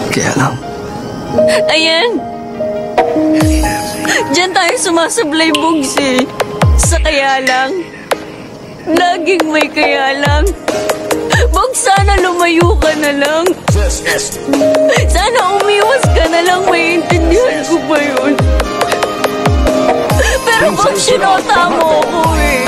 Kaya lang, Ayan. Diyan tayo sumasablay, Bugs eh. Sa kaya lang. Laging may kaya lang. Bugs, sana lumayo ka na lang. Sana umiwas ka na lang. Maiintindihan ko ba yun? Pero Bugs, sinota mo ako eh.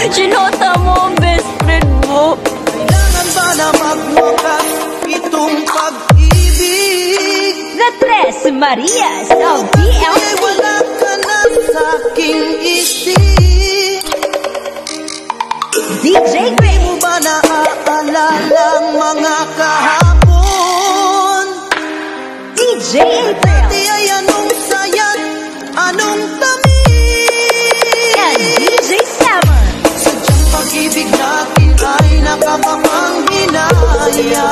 Sinota mo ang best friend mo. Kailangan ba na magwakas itong pag-ibig? The Tres Marias of Ay wala ka na sa'king isip. DJ Di Gray, mo ba naaalala ang mga kahapon? DJ April, Dati ay anong sayat, anong tamis. and DJ Summer. Sadyang pag-ibig natin ay nakapapanghinaya.